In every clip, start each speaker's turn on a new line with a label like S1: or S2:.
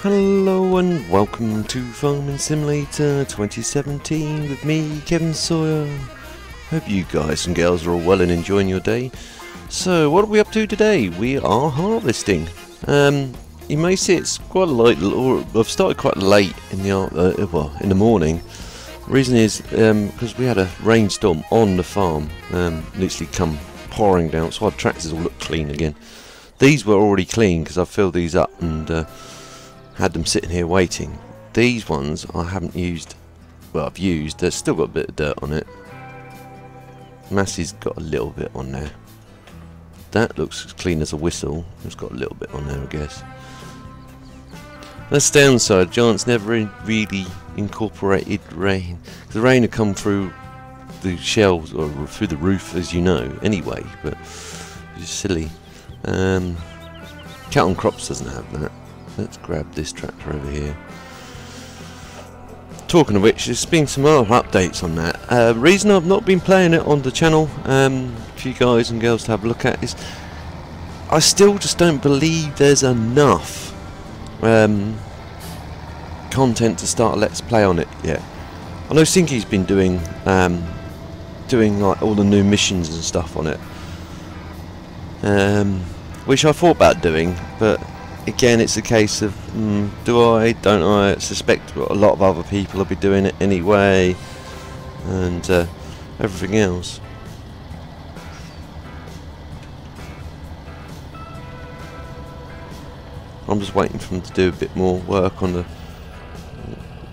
S1: Hello and welcome to Farming Simulator 2017 with me, Kevin Sawyer. Hope you guys and girls are all well and enjoying your day. So, what are we up to today? We are harvesting. You may see it's quite late, or I've started quite late in the in the morning. The reason is because we had a rainstorm on the farm, literally come pouring down, so our tractors all look clean again. These were already clean because I filled these up and had them sitting here waiting. These ones I haven't used. Well, I've used. There's still got a bit of dirt on it. Massey's got a little bit on there. That looks as clean as a whistle. It's got a little bit on there, I guess. That's the downside. Giant's never really incorporated rain. The rain had come through the shelves or through the roof, as you know, anyway. But it's silly. Cat on Crops doesn't have that. Let's grab this tractor over here. Talking of which, there's been some other updates on that. Reason I've not been playing it on the channel for you guys and girls to have a look at is I still just don't believe there's enough content to start a Let's Play on it yet. I know Sinky's been doing like all the new missions and stuff on it, which I thought about doing, but again, it's a case of do I, don't I? Suspect a lot of other people will be doing it anyway, and everything else. I'm just waiting for them to do a bit more work on the.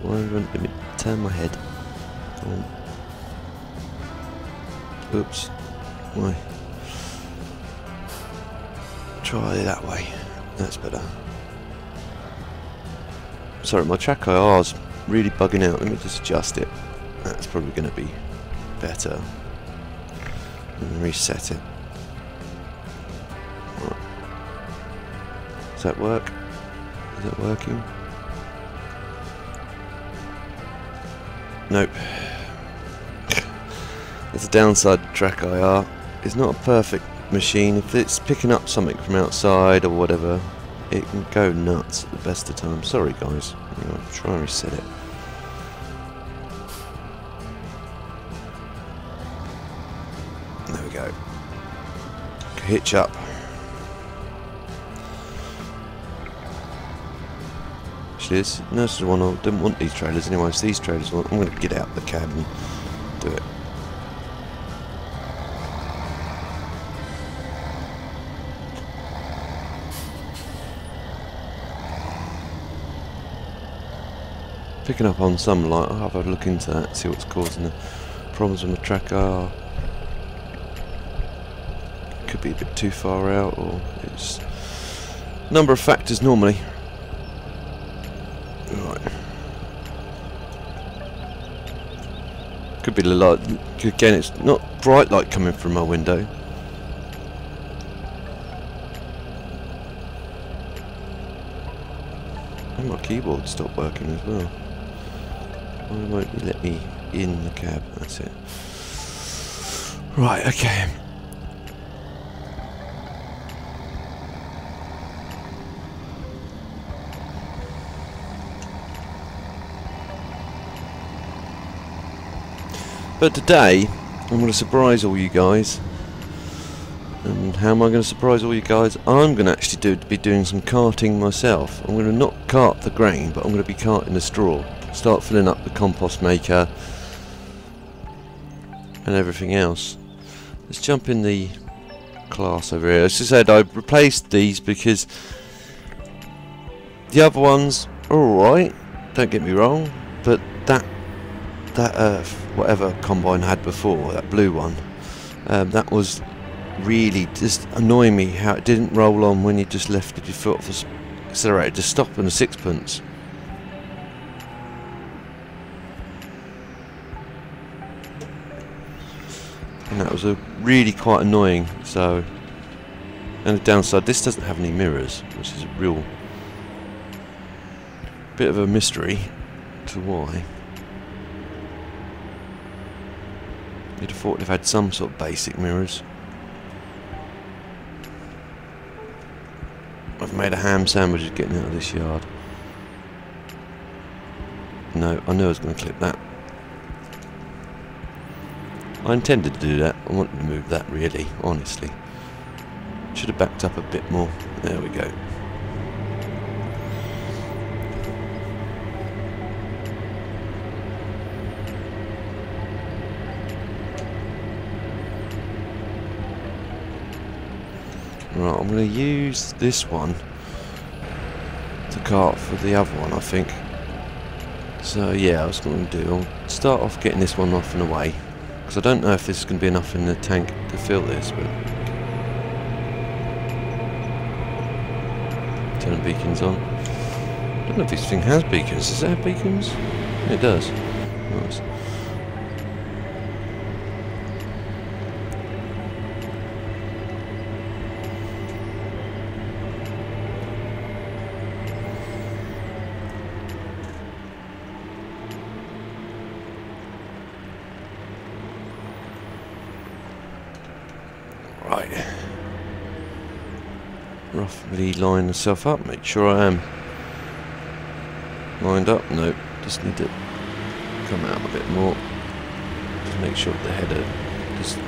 S1: Let me turn my head. Oops. Why? Try it that way. That's better. Sorry, my track IR is really bugging out. Let me just adjust it. That's probably going to be better. And reset it. Right. Does that work? Is that working? Nope. There's a downside to track IR. It's not a perfect machine. If it's picking up something from outside or whatever, it can go nuts at the best of times. Sorry guys, I'll try and reset it. There we go. Hitch up. Actually, this is the one I didn't want these trailers anyway. It's these trailers. I'm going to get out the cab and do it. Picking up on some light. I'll have a look into that, see what's causing the problems on the track are. Could be a bit too far out, or it's a number of factors normally. Right. Could be the light. Again, it's not bright light coming from my window. And my keyboard stopped working as well. Why won't you let me in the cab? That's it. Right, okay. But today, I'm going to surprise all you guys. And how am I going to surprise all you guys? I'm going to actually be doing some carting myself. I'm going to not cart the grain, but I'm going to be carting the straw. Start filling up the compost maker and everything else. Let's jump in the class over here. As I said, I replaced these because the other ones are alright, don't get me wrong, but that whatever combine I had before, that blue one, that was really just annoying me how it didn't roll on when you just lifted your foot off the accelerator, just stop on a sixpence. And that was really quite annoying. So, and the downside, this doesn't have any mirrors, which is a real bit of a mystery to why. You'd have thought they've had some sort of basic mirrors. I've made a ham sandwich getting out of this yard. No, I knew I was going to clip that. I intended to do that. I wanted to move that, really, honestly. Should have backed up a bit more. There we go. Right, I'm going to use this one to cart for the other one, I think. So yeah, I was going to do. I'll start off getting this one off and away, because I don't know if there's going to be enough in the tank to fill this, but turn beacons on. I don't know if this thing has beacons. Does it have beacons? It does. Nice. Right. Roughly line myself up, make sure I am lined up. No, just need to come out a bit more. Just make sure the header just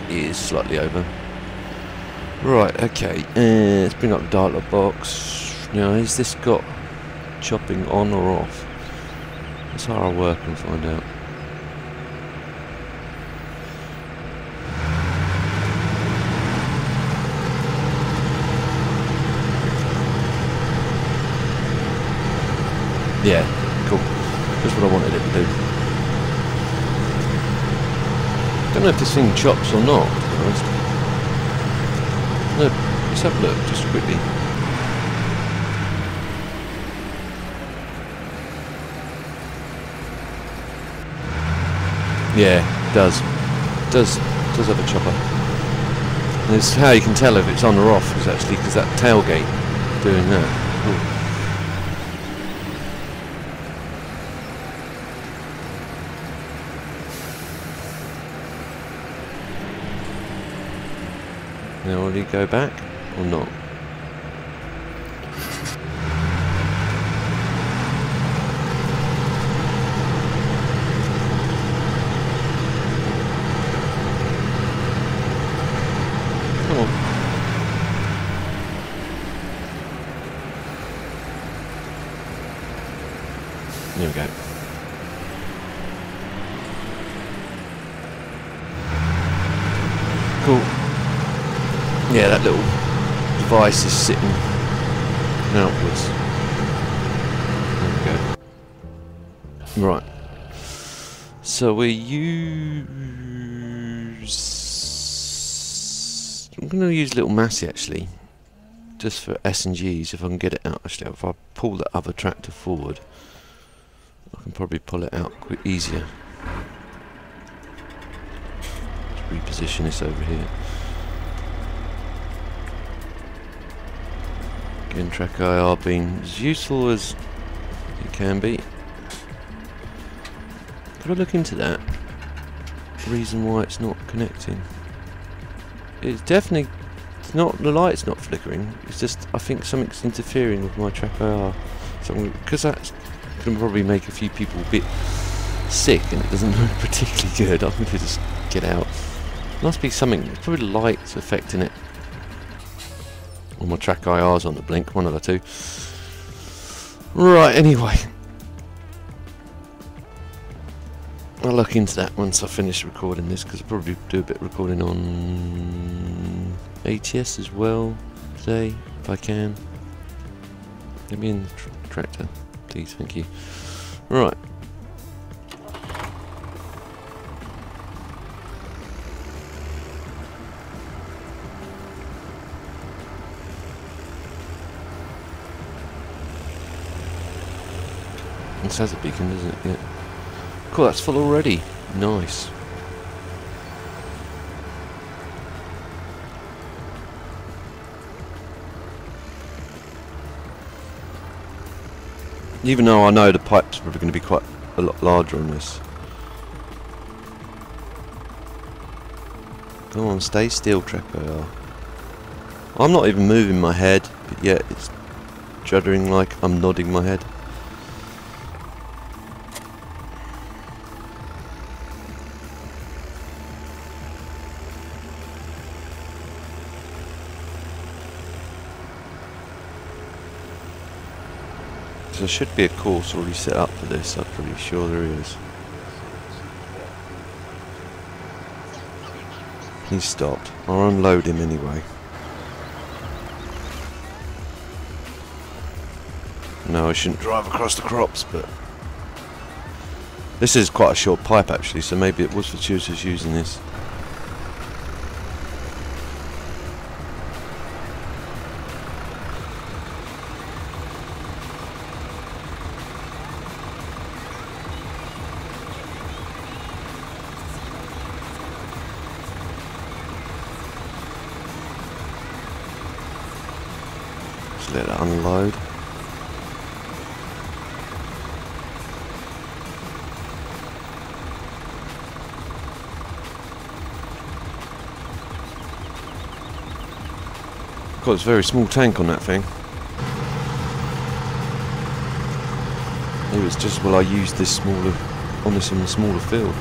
S1: is slightly over. Right, okay, let's bring up the dialog box. Now, has this got chopping on or off? That's how I'll work and find out. Yeah, cool. That's what I wanted it to do. Don't know if this thing chops or not, to be honest. No, let's have a look, just quickly. Yeah, it does. It does have a chopper. And it's how you can tell if it's on or off, is actually because that tailgate doing that. Ooh. Now, will he go back or not? Come on. There we go. Cool. Yeah, that little device is sitting outwards. There we go. Right. So we use... I'm going to use Little Massey actually, just for S&Gs if I can get it out. Actually, if I pull the other tractor forward, I can probably pull it out quick, easier. Let's reposition this over here. Again, track IR being as useful as it can be. Could I look into that? The reason why it's not connecting. It's definitely not, the light's not flickering. It's just, I think something's interfering with my track IR. Because that's going to probably make a few people a bit sick and it doesn't look particularly good. I'm going to just get out. Must be something, it's probably the light's affecting it. Or my track IR's on the blink, one of the two. Right, anyway. I'll look into that once I finish recording this, because I'll probably do a bit of recording on ATS as well today, if I can. Let me in the tractor, please, thank you. Right. This has a beacon, doesn't it? Yeah. Cool, that's full already. Nice. Even though I know the pipe's probably going to be quite a lot larger on this. Come on, stay still, Tracker. I'm not even moving my head, but yet it's juddering like I'm nodding my head. there should be a course already set up for this, I'm pretty sure there is. He's stopped. I'll unload him anyway. No, I shouldn't drive across the crops, but... This is quite a short pipe actually, so maybe it was fortuitous using this. Just let it unload. Got this very small tank on that thing. It was just, well, I used this smaller on this in the smaller field.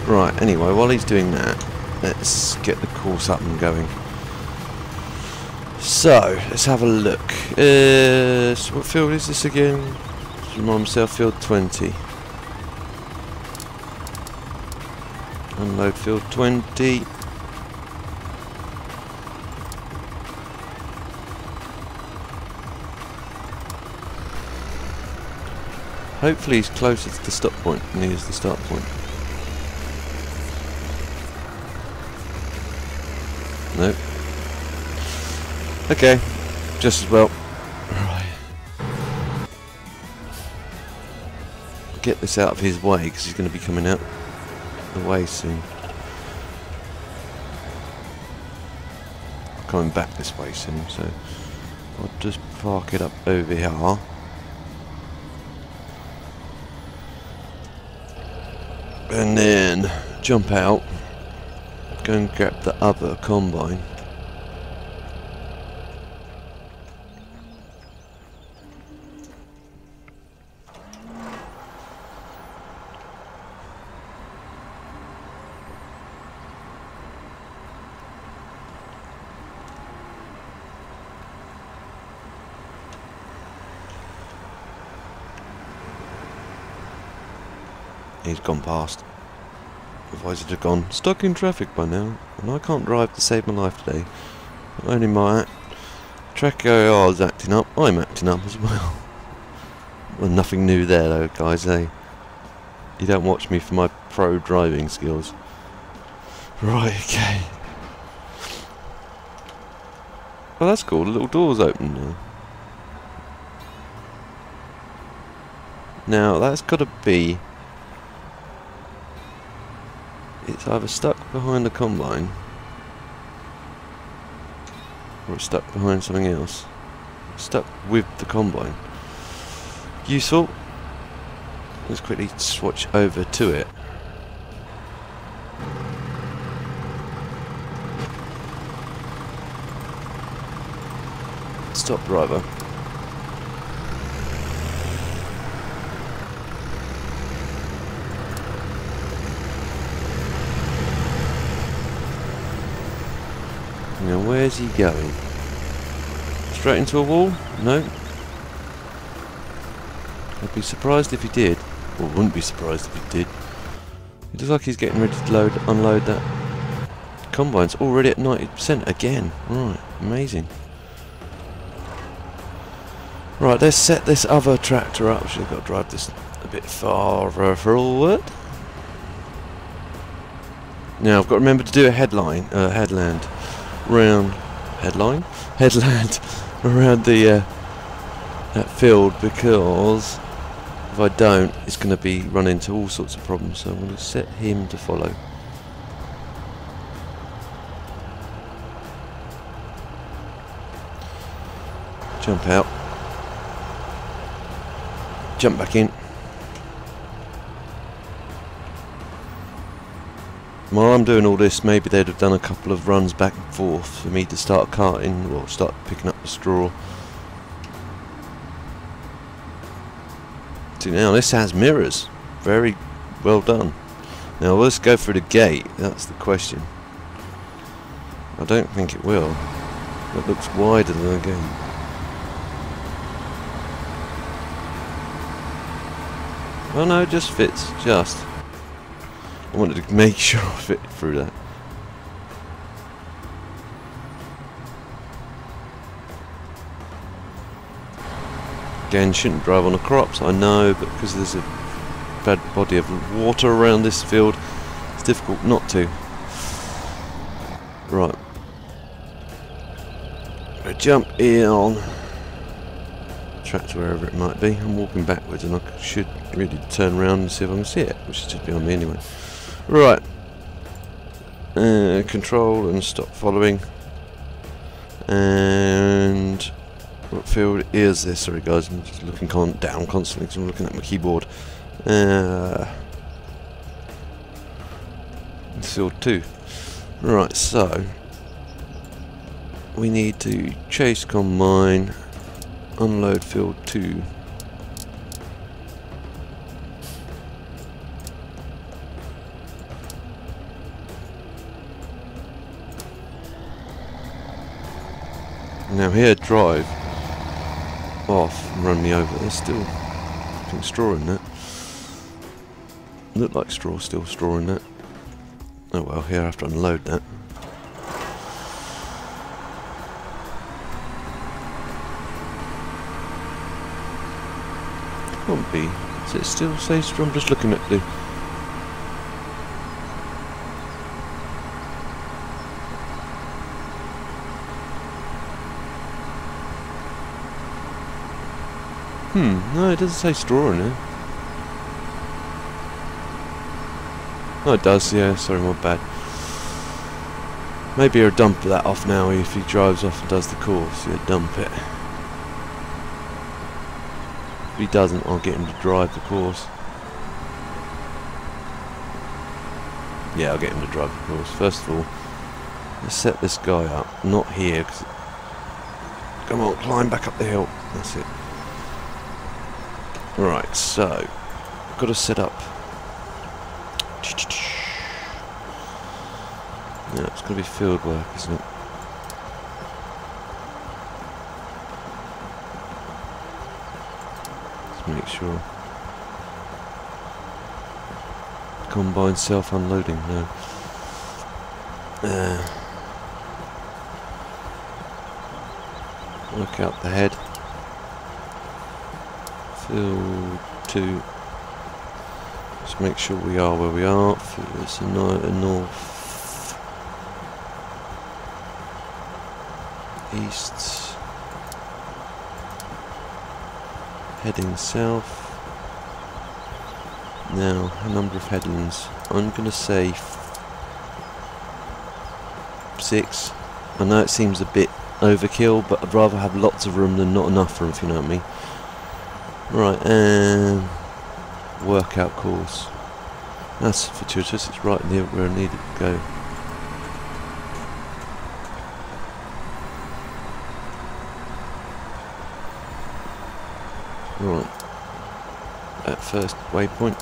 S1: Right, anyway, while he's doing that, let's get the course up and going. So, let's have a look. So what field is this again? Just remind myself, field 20. Unload field 20. Hopefully he's closer to the stop point than he is the start point. Nope. Okay, just as well. Right. Get this out of his way because he's going to be coming out the way soon. Coming back this way soon, so I'll just park it up over here. And then jump out, go and grab the other combine. He's gone past. Otherwise he'd have gone stuck in traffic by now, and I can't drive to save my life today. Only my Trackhour's acting up, I'm acting up as well. Well, nothing new there though, guys, eh? You don't watch me for my pro driving skills. Right, okay. Well, that's cool, the little door's open now. Now, that's got to be... It's either stuck behind the combine or it's stuck behind something else. It's stuck with the combine. Useful. Let's quickly switch over to it. Stop, driver. Now where's he going? Straight into a wall? No. I'd be surprised if he did. Or wouldn't be surprised if he did. It looks like he's getting ready to unload that. Combine's already at 90% again. Right, amazing. Right, let's set this other tractor up. Should have got to drive this a bit farther forward. Now I've got to remember to do a headland around headland around the that field, because if I don't, it's going to be run into all sorts of problems. So I'm going to set him to follow. Jump out. Jump back in. While I'm doing all this, maybe they'd have done a couple of runs back and forth for me to start carting or start picking up the straw. See, now this has mirrors. Very well done. Now let's go through the gate. That's the question. I don't think it will. It looks wider than a gate. Oh no, it just fits. Just. I wanted to make sure I fit through that. Again, shouldn't drive on the crops, I know, but because there's a bad body of water around this field, it's difficult not to. Right. I jump in on tractor wherever it might be. I'm walking backwards and I should really turn around and see if I can see it, which is just behind me anyway. Right. Control and stop following. And what field is this? Sorry guys, I'm just looking down constantly because I'm looking at my keyboard. Field 2. Right, so we need to chase combine, unload field 2. Now here, drive off and run me over. There's still straw in that. Look like straw, still straw in that. Oh well, here I have to unload that. Can't be. Does it still say straw? I'm just looking at the... no, it doesn't say straw in there. Oh, it does, yeah, sorry, my bad. Maybe he'll dump that off now if he drives off and does the course. Yeah, dump it. If he doesn't, I'll get him to drive the course. Yeah, I'll get him to drive the course. First of all, let's set this guy up. Not here, cause come on, climb back up the hill. That's it. Right, so I've got to set up. Yeah, it's going to be field work, isn't it? Let's make sure. Combine self-unloading, no. Work out the head. Field 2. Just make sure we are where we are. It's a north, east, heading south. Now, a number of headlands. I'm going to say 6. I know it seems a bit overkill, but I'd rather have lots of room than not enough room, if you know what I mean. Right, and workout course. That's fortuitous, it's right near where I needed to go. Right. At first waypoint.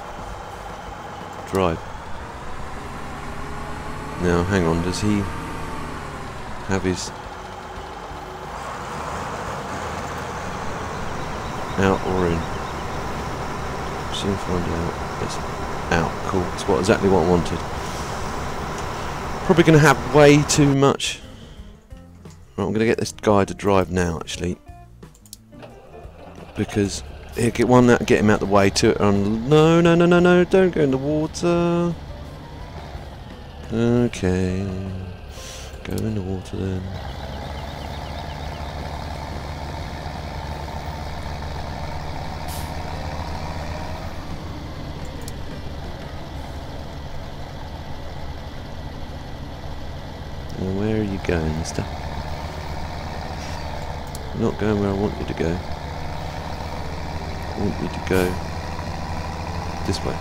S1: Drive. Now, hang on, does he have his out or in? Soon find out. It's out. Cool. It's exactly what I wanted. Probably going to have way too much. Right, I'm going to get this guy to drive now, actually, because he'll get one that get him out the way. No, don't go in the water. Okay, go in the water then. Where are you going, mister? You're not going where I want you to go. I want you to go this way.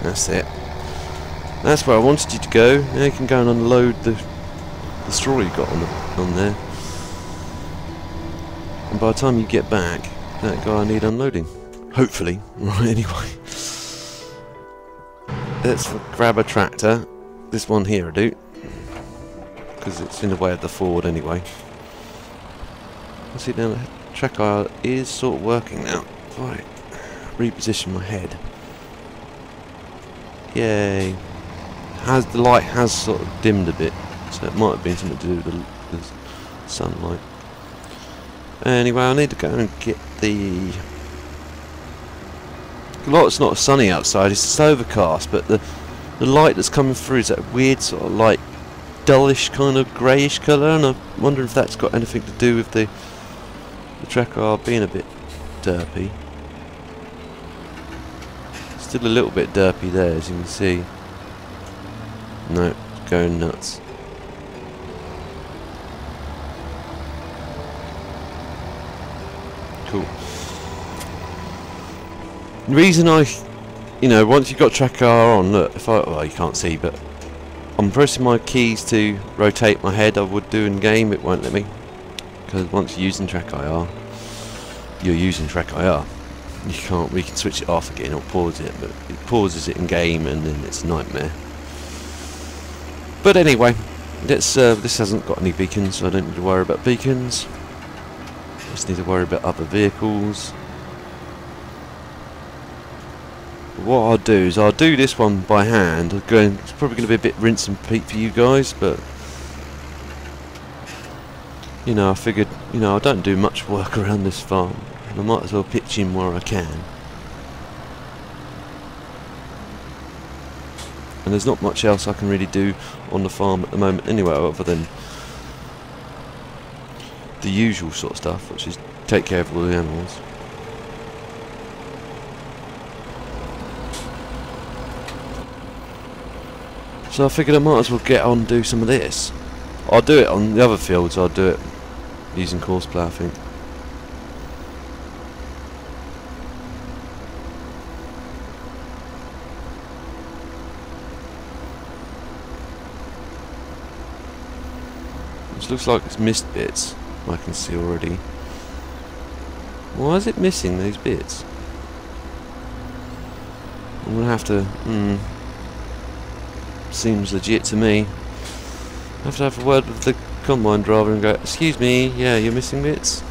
S1: That's it. That's where I wanted you to go. Now you can go and unload the straw you got on there. And by the time you get back, that guy I need unloading. Hopefully. Right, anyway. Let's grab a tractor. This one here I do. Because it's in the way of the Ford anyway. Let's see down the track IR is sort of working now. Right, reposition my head. Yay! The light has sort of dimmed a bit, so it might have been something to do with the sunlight. Anyway, I need to go and get the. Well, it's not sunny outside; it's just overcast. But the light that's coming through is that weird sort of light, dullish kind of greyish colour, and I'm wondering if that's got anything to do with the track IR being a bit derpy. Still a little bit derpy there, as you can see. No, it's going nuts. Cool. The reason once you've got track IR on, look, well, you can't see, but I'm pressing my keys to rotate my head. I would do in game, it won't let me, because once you're using track IR, you're using track IR. You can't. We can switch it off again or pause it, but it pauses it in game, and then it's a nightmare. But anyway, this hasn't got any beacons, so I don't need to worry about beacons. Just need to worry about other vehicles. What I'll do is I'll do this one by hand. It's probably going to be a bit rinse and repeat for you guys, but I figured, I don't do much work around this farm. I might as well pitch in where I can. And there's not much else I can really do on the farm at the moment anyway, other than the usual sort of stuff, which is take care of all the animals. So I figured I might as well get on and do some of this. I'll do it on the other fields, I'll do it using Courseplay, I think. Which looks like it's missed bits, I can see already. Why is it missing these bits? I'm gonna have to. Seems legit to me. I have to have a word with the combine driver and go, excuse me, yeah, you're missing bits.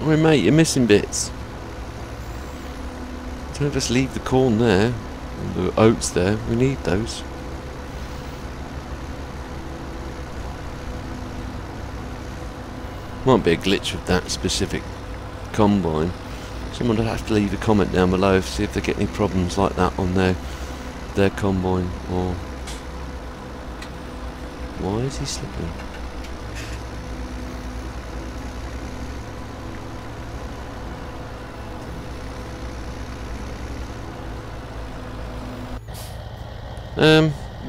S1: Oh mate, you're missing bits. Don't just leave the corn there, and the oats there, we need those. Might be a glitch with that specific combine. Someone would have to leave a comment down below to see if they get any problems like that on their combine, or why is he slipping?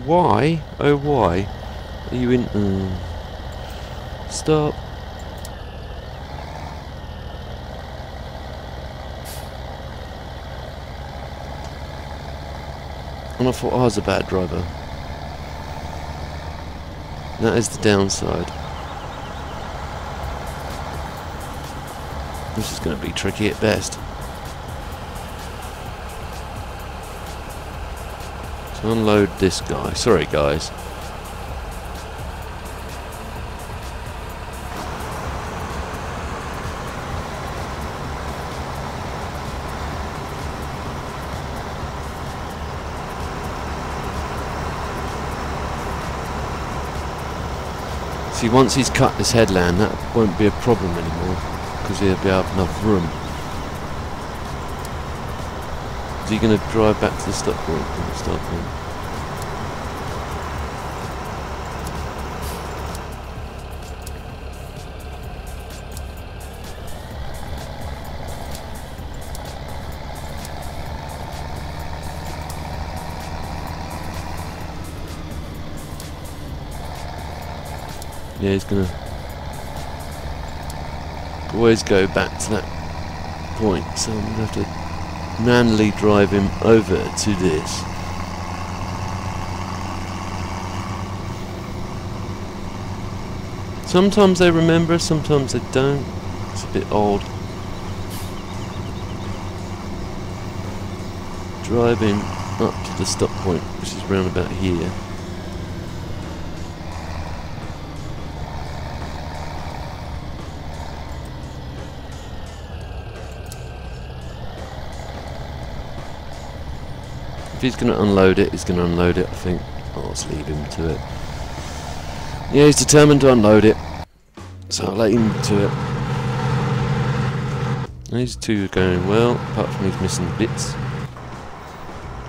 S1: Why? Oh, why? Are you in? Stop. And I thought I was a bad driver. That is the downside. This is going to be tricky at best. So unload this guy. Sorry guys. See, once he's cut this headland, that won't be a problem anymore, because he'll be have enough room. Is he going to drive back to the stop point? Start point? Yeah, he's gonna always go back to that point, so I'm gonna have to manually drive him over to this. Sometimes they remember, sometimes they don't. It's a bit odd. driving up to the stop point, which is round about here. If he's going to unload it, he's going to unload it. I think I'll just leave him to it. Yeah, he's determined to unload it, so I'll let him to it. These two are going well, apart from he's missing bits.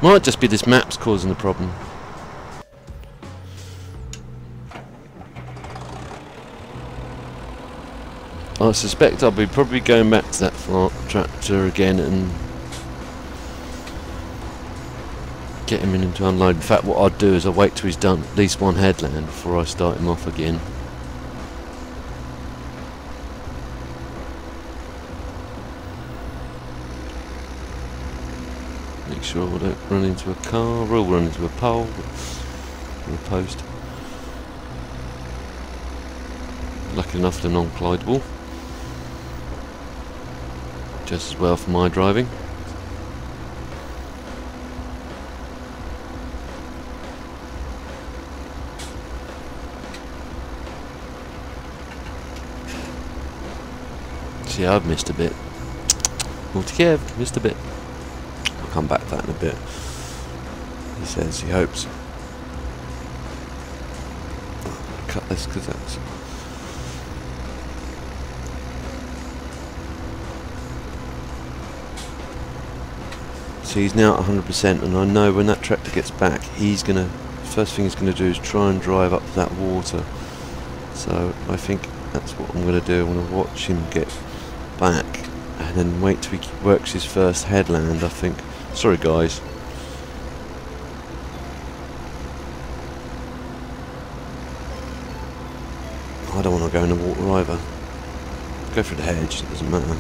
S1: Might just be this map's causing the problem. I suspect I'll be probably going back to that tractor again and get him in to unload. In fact, what I'd do is I'll wait till he's done at least one headland before I start him off again. Make sure we don't run into a car, we'll run into a pole or a post. Lucky enough they're non-collidable. Just as well for my driving. See, I've missed a bit. Multi-Kev, missed a bit. I'll come back to that in a bit. He says he hopes. Cut this because that's... So he's now at 100%, and I know when that tractor gets back, he's gonna... First thing he's gonna do is try and drive up to that water. So I think that's what I'm gonna do. I'm gonna watch him get back and then wait till he works his first headland, I think. Sorry guys. I don't want to go in the water either. Go through the hedge, it doesn't matter.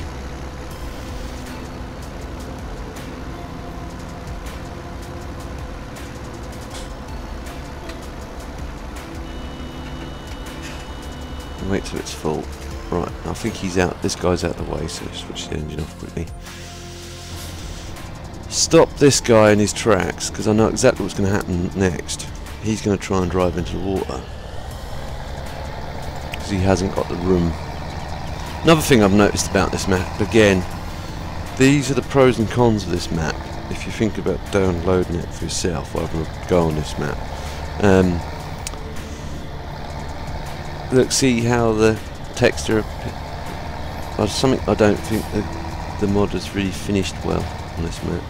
S1: Wait till it's full. Right, I think he's out. This guy's out of the way, so switch the engine off quickly. Stop this guy in his tracks, because I know exactly what's going to happen next. He's going to try and drive into the water, because he hasn't got the room. Another thing I've noticed about this map, again, these are the pros and cons of this map. If you think about downloading it for yourself, rather than go on this map. Look, see how the texture... something I don't think the mod has really finished well on this map.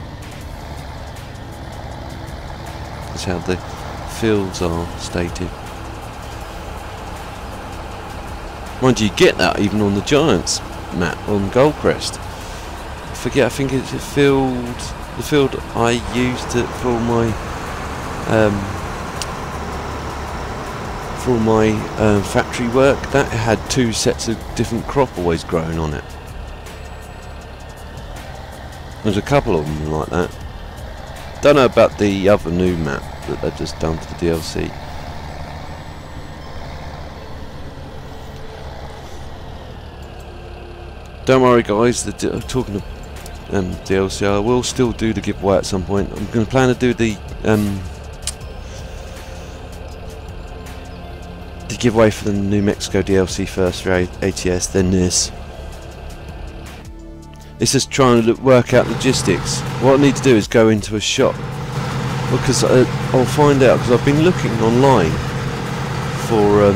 S1: That's how the fields are stated. Mind you, get that even on the Giants map on Goldcrest. I forget, I think it's a field... The field I used for my... factory work, that had two sets of different crop always growing on it. There's a couple of them like that. Don't know about the other new map that they've just done for the DLC. Don't worry guys, talking of DLC, I will still do the giveaway at some point. I'm going to plan to do the giveaway for the New Mexico DLC first for ATS, then this. It's just trying to work out logistics. What I need to do is go into a shop, because I'll find out, because I've been looking online for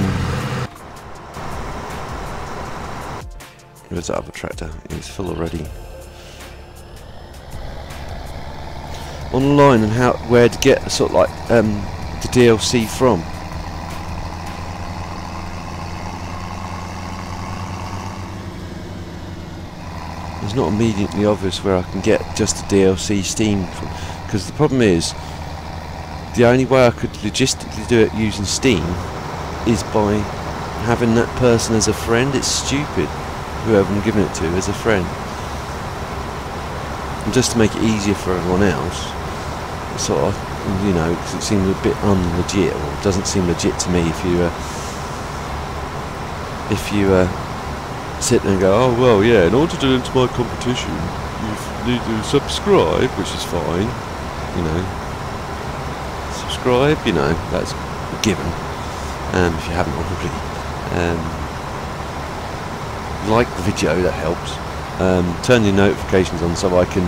S1: where's that other tractor? It's full already. Online, and where to get sort of like the DLC from. It's not immediately obvious where I can get just the DLC Steam from, because the problem is the only way I could logistically do it using Steam is by having that person as a friend. It's stupid, whoever I'm giving it to as a friend, and just to make it easier for everyone else, sort of, you know, because it seems a bit unlegit, or it doesn't seem legit to me if you sit there and go, oh well, yeah, in order to enter my competition you need to subscribe, which is fine, you know, subscribe, you know, that's a given, if you haven't already. Like the video, that helps. Turn your notifications on so I can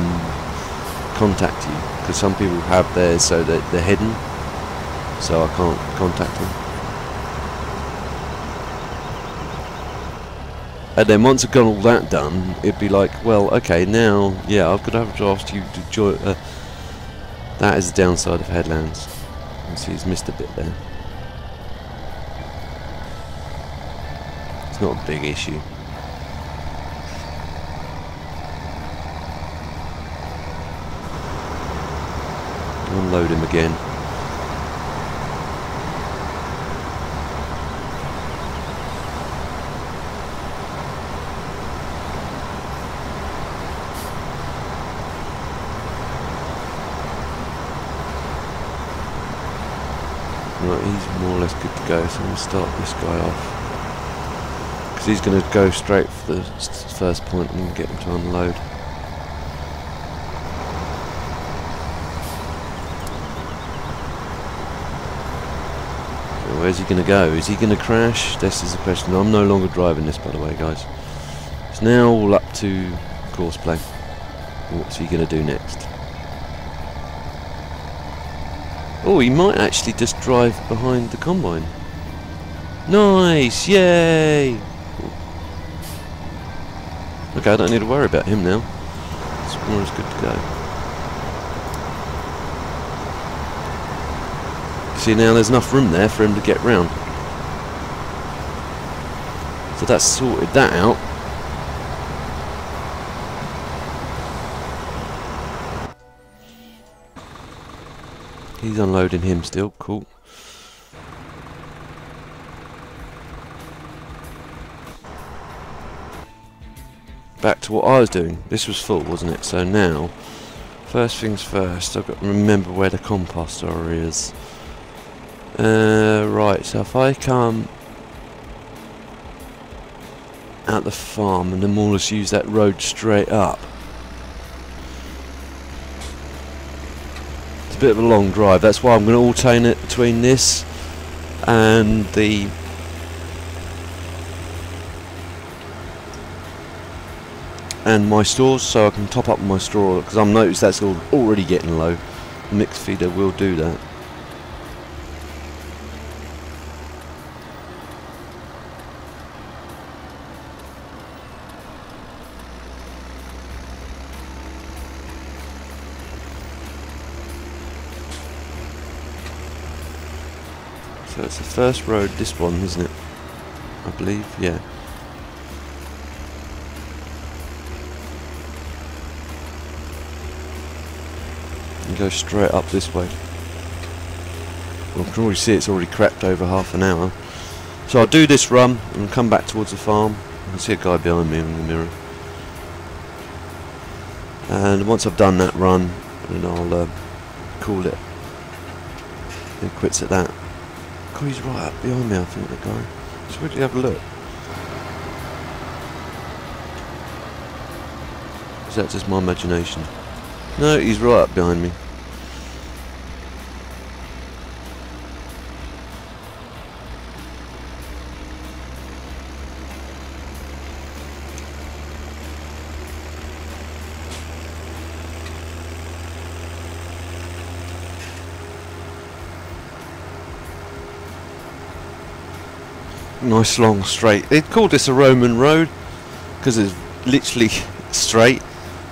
S1: contact you, because some people have theirs so that they're hidden, so I can't contact them. And then once I've got all that done, it'd be like, well, okay, now, yeah, I've got to have to ask you to join. That is the downside of Headlands. You can see he's missed a bit there. It's not a big issue. Unload him again. Right, he's more or less good to go, so I'm going to start this guy off. Because he's going to go straight for the first point and get him to unload. So where's he going to go? Is he going to crash? This is the question. I'm no longer driving this, by the way, guys. It's now all up to Courseplay. What's he going to do next? Oh, he might actually just drive behind the combine. Nice! Yay! Okay, I don't need to worry about him now. It's more or less good to go. See, now there's enough room there for him to get round. So that's sorted that out. He's unloading him still, cool. Back to what I was doing. This was full, wasn't it? So now, first things first, I've got to remember where the composter is. Right, so if I come out the farm and then more or less use that road straight up. Bit of a long drive, that's why I'm going to alternate between this and the my stores, so I can top up my straw, because I've noticed that's already getting low. The mix feeder will do that. So it's the first road, this one, isn't it? I believe, yeah. And go straight up this way. Well, I can already see it's already crept over half an hour. So I'll do this run and come back towards the farm. I can see a guy behind me in the mirror. And once I've done that run, then I'll call it. It quits at that. God, he's right up behind me, I think, that guy. Just really have a look. Is that just my imagination? No, he's right up behind me. Nice long straight. They called this a Roman road because it's literally straight.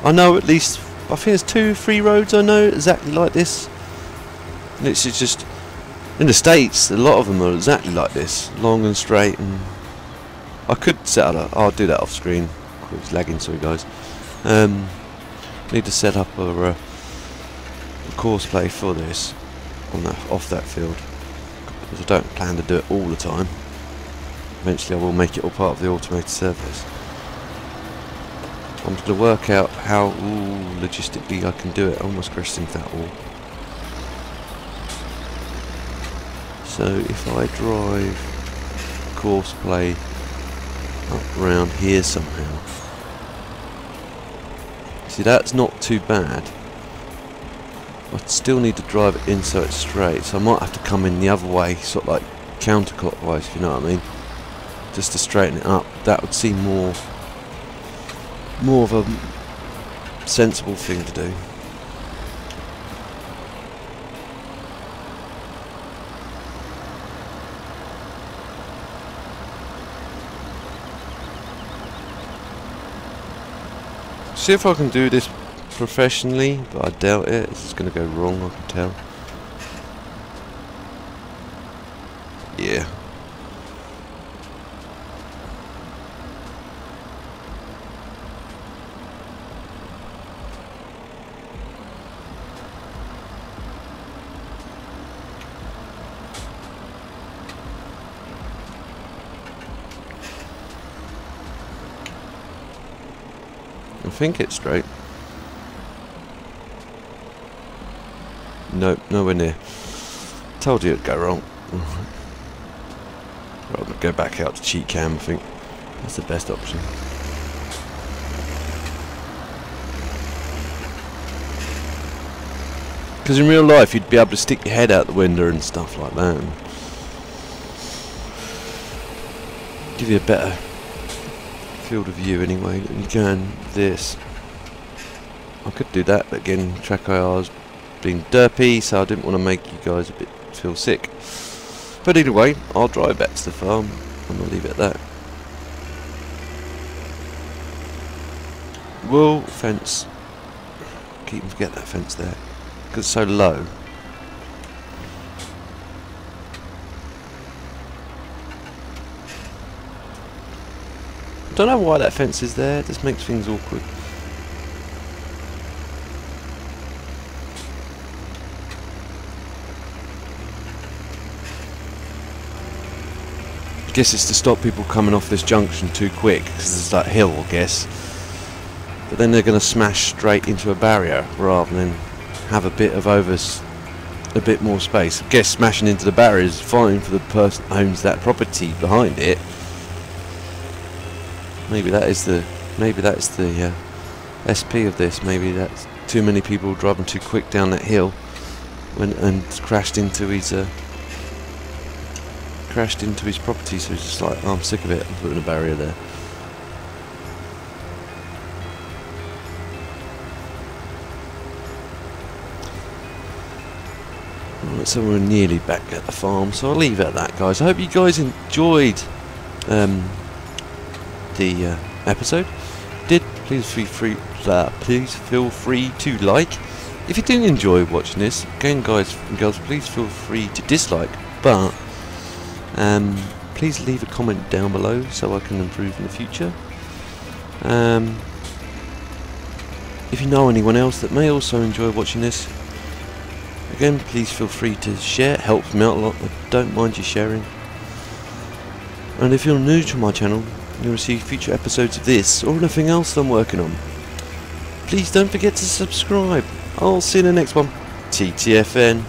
S1: I know at least, I think there's 2-3 roads I know exactly like this. Literally just, in the States, a lot of them are exactly like this, long and straight. And I could set up, I'll do that off screen. It's lagging, sorry guys. Need to set up a Courseplay for this on that, off that field, because I don't plan to do it all the time. Eventually I will make it all part of the automated service. I'm going to work out how logistically I can do it. I almost crashed into that wall. So if I drive Courseplay up around here somehow. See, that's not too bad. I still need to drive it in so it's straight, so I might have to come in the other way, sort of like counterclockwise, if you know what I mean, just to straighten it up. That would seem more of a sensible thing to do. See if I can do this professionally, but I doubt it. It's going to go wrong, I can tell. Yeah. I think it's straight. Nope, nowhere near. Told you it'd go wrong. Right, I'm gonna go back out to cheat cam. I think that's the best option. Because in real life you'd be able to stick your head out the window and stuff like that, and give you a better field of view anyway than you can this. I could do that, but again, track IR's being derpy, so I didn't want to make you guys a bit feel sick. But either way, I'll drive back to the farm and I'll leave it at that. Wool fence. Keep and forget that fence there, because it's so low. Don't know why that fence is there. It just makes things awkward. I guess it's to stop people coming off this junction too quick, because there's that hill, I guess. But then they're going to smash straight into a barrier rather than have a bit more space. I guess smashing into the barrier is fine for the person who owns that property behind it. Maybe that is the SP of this. Maybe that's too many people driving too quick down that hill and crashed into his property. So he's just like, oh, I'm sick of it. I'm putting a barrier there. Right, so we're nearly back at the farm. So I'll leave it at that, guys. I hope you guys enjoyed the episode. Did please feel free to like. If you didn't enjoy watching this, again, guys and girls, please feel free to dislike. But please leave a comment down below so I can improve in the future. If you know anyone else that may also enjoy watching this, again, please feel free to share. It helps me out a lot. I don't mind you sharing. And if you're new to my channel, you'll receive future episodes of this or anything else I'm working on. Please don't forget to subscribe. I'll see you in the next one. TTFN.